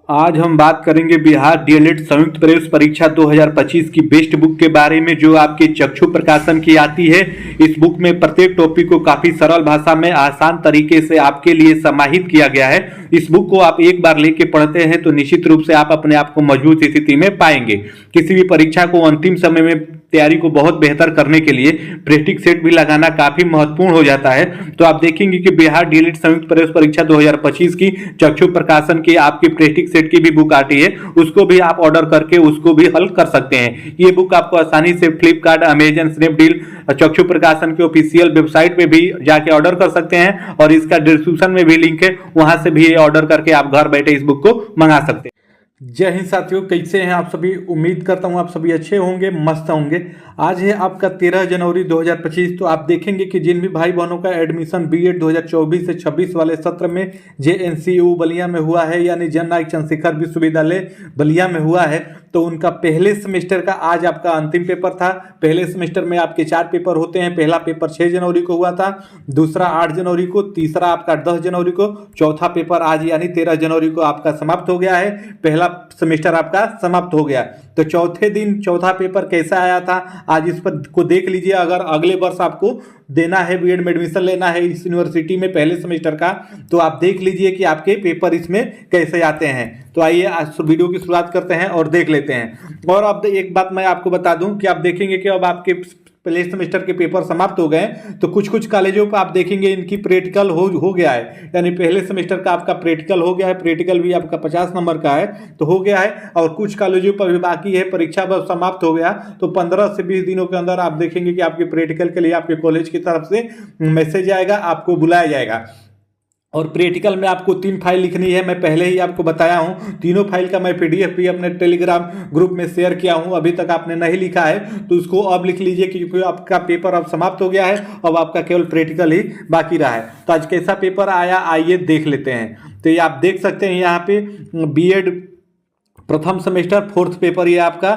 आज हम बात करेंगे बिहार डीएलएड संयुक्त प्रवेश परीक्षा 2025 की बेस्ट बुक के बारे में, जो आपके चक्षु प्रकाशन की आती है। इस बुक में प्रत्येक टॉपिक को काफी सरल भाषा में आसान तरीके से आपके लिए समाहित किया गया है। इस बुक को आप एक बार लेके पढ़ते हैं तो निश्चित रूप से आप अपने आप को मजबूत स्थिति में पाएंगे। किसी भी परीक्षा को अंतिम समय में तैयारी को बहुत बेहतर करने के लिए प्रैक्टिस सेट भी लगाना काफी महत्वपूर्ण हो जाता है। तो आप देखेंगे कि बिहार डीएलएड संयुक्त प्रवेश परीक्षा 2025 की चक्षु प्रकाशन की आपकी प्रैक्टिस सेट की भी बुक आती है, उसको भी आप ऑर्डर करके उसको भी हल कर सकते हैं। ये बुक आपको आसानी से फ्लिपकार्ट, अमेजन, स्नैपडील, चक्षु प्रकाशन के ऑफिशियल वेबसाइट पे भी जाके ऑर्डर कर सकते हैं और इसका डिस्क्रिप्शन में भी लिंक है, वहां से भी ऑर्डर करके आप घर बैठे इस बुक को मंगा सकते हैं। जय हिंद साथियों, कैसे हैं आप सभी। उम्मीद करता हूं आप सभी अच्छे होंगे, मस्त होंगे। आज है आपका 13 जनवरी 2025। तो आप देखेंगे कि जिन भी भाई बहनों का एडमिशन बीएड 2024 से 26 वाले सत्र में जेएनसीयू बलिया में हुआ है, यानी जन नायक चंद्रशेखर विश्वविद्यालय बलिया में हुआ है, तो उनका पहले सेमेस्टर का आज आपका अंतिम पेपर था। पहले सेमेस्टर में आपके 4 पेपर होते हैं। पहला पेपर 6 जनवरी को हुआ था, दूसरा 8 जनवरी को, तीसरा आपका 10 जनवरी को, चौथा पेपर आज यानी 13 जनवरी को आपका समाप्त हो गया है। पहला सेमेस्टर आपका समाप्त हो गया। तो चौथे दिन चौथा पेपर कैसा आया था, आज इस पर को देख लीजिए। अगर अगले वर्ष आपको देना है, बीएड में एडमिशन लेना है इस यूनिवर्सिटी में पहले सेमेस्टर का, तो आप देख लीजिए कि आपके पेपर इसमें कैसे आते हैं। तो आइए आज वीडियो की शुरुआत करते हैं और देख लेते हैं। और अब एक बात मैं आपको बता दूं कि आप देखेंगे कि अब आपके पहले सेमेस्टर के पेपर समाप्त हो गए, तो कुछ कुछ कॉलेजों पर आप देखेंगे इनकी प्रैक्टिकल हो गया है, यानी पहले सेमेस्टर का आपका प्रैक्टिकल हो गया है। प्रैक्टिकल भी आपका 50 नंबर का है तो हो गया है, और कुछ कॉलेजों पर भी बाकी है। परीक्षा बस समाप्त हो गया तो 15 से 20 दिनों के अंदर आप देखेंगे कि आपके प्रैक्टिकल के लिए आपके कॉलेज की तरफ से मैसेज आएगा, आपको बुलाया जाएगा। और प्रैक्टिकल में आपको 3 फाइल लिखनी है। मैं पहले ही आपको बताया हूं, तीनों फाइल का मैं पीडीएफ भी अपने टेलीग्राम ग्रुप में शेयर किया हूं। अभी तक आपने नहीं लिखा है तो उसको अब लिख लीजिए, क्योंकि आपका पेपर अब समाप्त हो गया है। अब आपका केवल प्रैक्टिकल ही बाकी रहा है। तो आज कैसा पेपर आया आइए देख लेते हैं। तो ये आप देख सकते हैं यहाँ पे बीएड प्रथम सेमेस्टर 4th पेपर ये आपका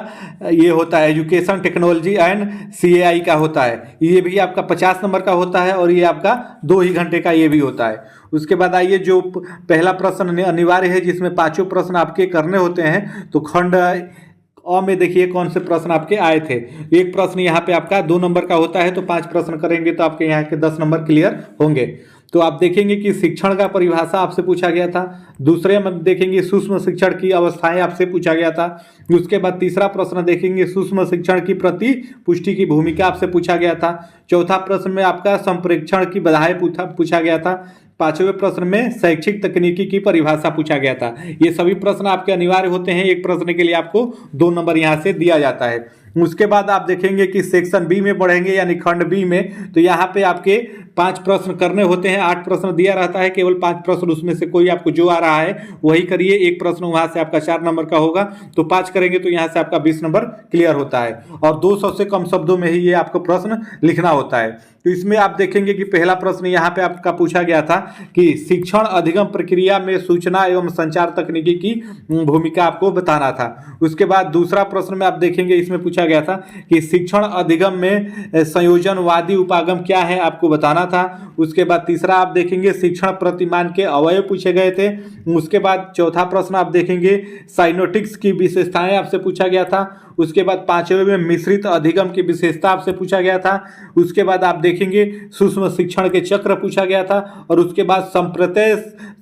ये होता है, एजुकेशन टेक्नोलॉजी एंड सीएआई का होता है। ये भी आपका 50 नंबर का होता है और ये आपका 2 ही घंटे का ये भी होता है। उसके बाद आइए, जो पहला प्रश्न अनिवार्य है जिसमें 5 प्रश्न आपके करने होते हैं। तो खंड अ में देखिए कौन से प्रश्न आपके आए थे। एक प्रश्न यहाँ पे आपका 2 नंबर का होता है, तो 5 प्रश्न करेंगे तो आपके यहाँ के 10 नंबर क्लियर होंगे। तो आप देखेंगे कि शिक्षण का परिभाषा आपसे पूछा गया था। दूसरे में देखेंगे सूक्ष्म शिक्षण की अवस्थाएं आपसे पूछा गया था। उसके बाद तीसरा प्रश्न देखेंगे सूक्ष्म शिक्षण की प्रति पुष्टि की भूमिका आपसे पूछा गया था। चौथा प्रश्न में आपका संप्रेक्षण की बाधाएं पूछा गया था। 5वें प्रश्न में शैक्षिक तकनीकी की परिभाषा पूछा गया था। ये सभी प्रश्न आपके अनिवार्य होते हैं। एक प्रश्न के लिए आपको 2 नंबर यहाँ से दिया जाता है। उसके बाद आप देखेंगे कि सेक्शन बी में बढ़ेंगे, यानी खंड बी में, तो यहाँ पे आपके 5 प्रश्न करने होते हैं। 8 प्रश्न दिया रहता है, केवल 5 प्रश्न उसमें से कोई आपको जो आ रहा है वही करिए। एक प्रश्न वहां से आपका 4 नंबर का होगा, तो 5 करेंगे तो यहाँ से आपका 20 नंबर क्लियर होता है। और 200 से कम शब्दों में ही ये आपको प्रश्न लिखना होता है। तो इसमें आप देखेंगे कि पहला प्रश्न यहाँ पे आपका पूछा गया था कि शिक्षण अधिगम प्रक्रिया में सूचना एवं संचार तकनीकी की भूमिका आपको बताना था। उसके बाद दूसरा प्रश्न में आप देखेंगे इसमें पूछा गया था कि शिक्षण अधिगम में संयोजनवादी उपागम क्या है, आपको बताना था। उसके बाद तीसरा आप देखेंगे शिक्षण प्रतिमान के अवयव पूछे गए थे। उसके बाद चौथा प्रश्न आप देखेंगे साइनोटिक्स की विशेषताएं आपसे पूछा गया था। उसके बाद 5वें में मिश्रित अधिगम की विशेषता आपसे पूछा गया था। उसके बाद आप देखेंगे सूक्ष्म शिक्षण के चक्र पूछा गया था। और उसके बाद संप्रत्यय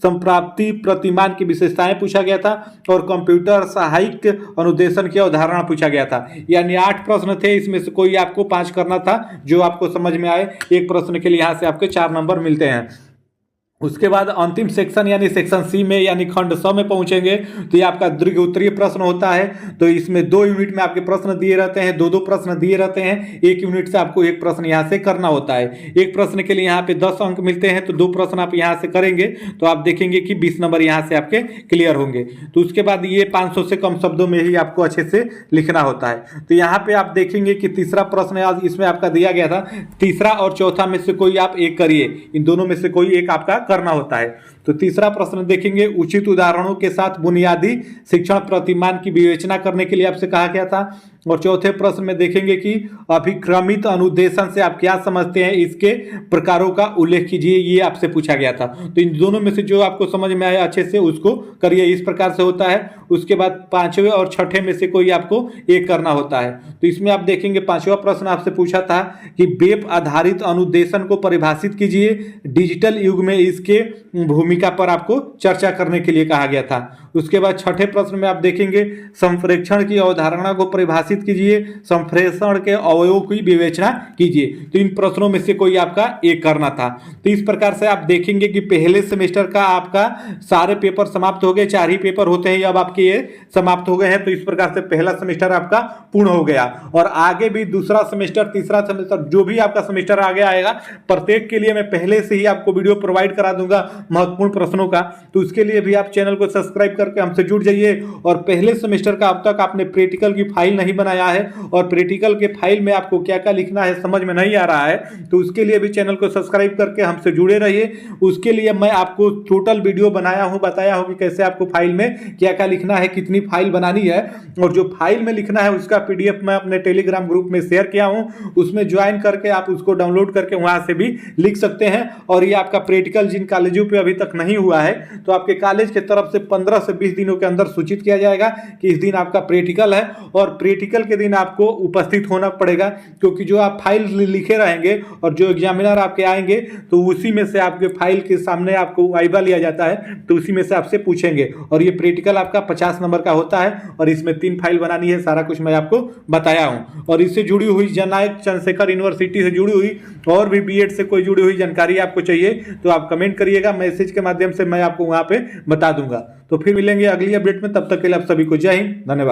संप्राप्ति प्रतिमान की विशेषताएं पूछा गया था। और कंप्यूटर सहायक अनुदेशन की अवधारणा पूछा गया था। यानी 8 प्रश्न थे, इसमें से कोई आपको 5 करना था जो आपको समझ में आए। एक प्रश्न के लिए यहाँ से आपके 4 नंबर मिलते हैं। उसके बाद अंतिम सेक्शन यानी सेक्शन सी में यानी खंड स में पहुंचेंगे तो ये आपका दीर्घ उत्तरीय प्रश्न होता है। तो इसमें 2 यूनिट में आपके प्रश्न दिए रहते हैं, 2-2 प्रश्न दिए रहते हैं। 1 यूनिट से आपको 1 प्रश्न यहाँ से करना होता है। एक प्रश्न के लिए यहाँ पे 10 अंक मिलते हैं, तो 2 प्रश्न आप यहाँ से करेंगे तो आप देखेंगे कि 20 नंबर यहाँ से आपके क्लियर होंगे। तो उसके बाद ये 500 से कम शब्दों में ही आपको अच्छे से लिखना होता है। तो यहाँ पे आप देखेंगे कि तीसरा प्रश्न आज इसमें आपका दिया गया था, तीसरा और चौथा में से कोई आप एक करिए। इन दोनों में से कोई एक आपका करना होता है। तो तीसरा प्रश्न देखेंगे उचित उदाहरणों के साथ बुनियादी शिक्षण प्रतिमान की विवेचना करने के लिए आपसे कहा गया था। और चौथे प्रश्न में देखेंगे कि अभिक्रमित अनुदेशन से आप क्या समझते हैं, इसके प्रकारों का उल्लेख कीजिए, ये आपसे पूछा गया था। तो इन दोनों में से जो आपको समझ में आया अच्छे से उसको करिए। इस प्रकार से होता है। उसके बाद पांचवें और छठे में से कोई आपको एक करना होता है। तो इसमें आप देखेंगे पांचवा प्रश्न आपसे पूछा था कि वेब आधारित अनुदेशन को परिभाषित कीजिए। डिजिटल युग में इसके भूमिका पर आपको चर्चा करने के लिए कहा गया था। उसके बाद छठे प्रश्न में आप देखेंगे संप्रेषण की अवधारणा को परिभाषित कीजिए, संप्रेषण के अवयवों की विवेचना कीजिए। तो इन प्रश्नों में से कोई आपका एक करना था। तो इस प्रकार से आप देखेंगे कि पहले सेमेस्टर का आपका सारे पेपर समाप्त हो गए, 4 ही पेपर होते हैं, अब आपके ये समाप्त हो गए हैं। तो इस प्रकार से पहला सेमेस्टर आपका पूर्ण हो गया और आगे भी दूसरा सेमेस्टर, तीसरा सेमेस्टर, जो भी आपका सेमेस्टर आगे आएगा, प्रत्येक के लिए मैं पहले से ही आपको वीडियो प्रोवाइड करा दूंगा महत्वपूर्ण प्रश्नों का। तो उसके लिए भी आप चैनल को सब्सक्राइब करके हमसे जुड़ जाइए। और पहले सेमेस्टर का अब तक आपने प्रैक्टिकल की फाइल नहीं बनाया है और प्रैक्टिकल के फाइल में आपको क्या क्या लिखना है समझ में नहीं आ रहा है, तो उसके लिए भी चैनल को सब्सक्राइब करके हमसे जुड़े रहिए। उसके लिए मैं आपको टोटल वीडियो बनाया हूं, बताया हूं कि कैसे आपको फाइल में क्या क्या लिखना है, कितनी फाइल बनानी है, और जो फाइल में लिखना है उसका पीडीएफ मैं अपने टेलीग्राम ग्रुप में शेयर किया हूं। उसमें ज्वाइन करके आप उसको डाउनलोड करके वहां से भी लिख सकते हैं। और ये आपका प्रैक्टिकल जिन कॉलेजों पे अभी तक नहीं हुआ है तो आपके कॉलेज की तरफ से 15 से 20 दिनों के अंदर सूचित किया जाएगा कि इस दिन आपका प्रैक्टिकल है, और प्रैक्टिकल के दिन आपको उपस्थित होना पड़ेगा, क्योंकि जो आप फाइल लिखे रहेंगे और जो एग्जामिनर आपके आएंगे तो उसी में से आपके फाइल के सामने आपको वाइवा लिया जाता है, तो उसी में से आपसे पूछेंगे। और ये प्रैक्टिकल आपका 50 नंबर का होता है और इसमें 3 फाइल बनानी है, सारा कुछ मैं आपको बताया हूं। और इससे जुड़ी हुई जननायक चंद्रशेखर यूनिवर्सिटी से जुड़ी हुई और भी बीएड से कोई जुड़ी हुई जानकारी आपको चाहिए तो आप कमेंट करिएगा, मैसेज के माध्यम से मैं आपको वहां पे बता दूंगा। तो फिर मिलेंगे अगली अपडेट में, तब तक के लिए आप सभी को जय हिंद, धन्यवाद।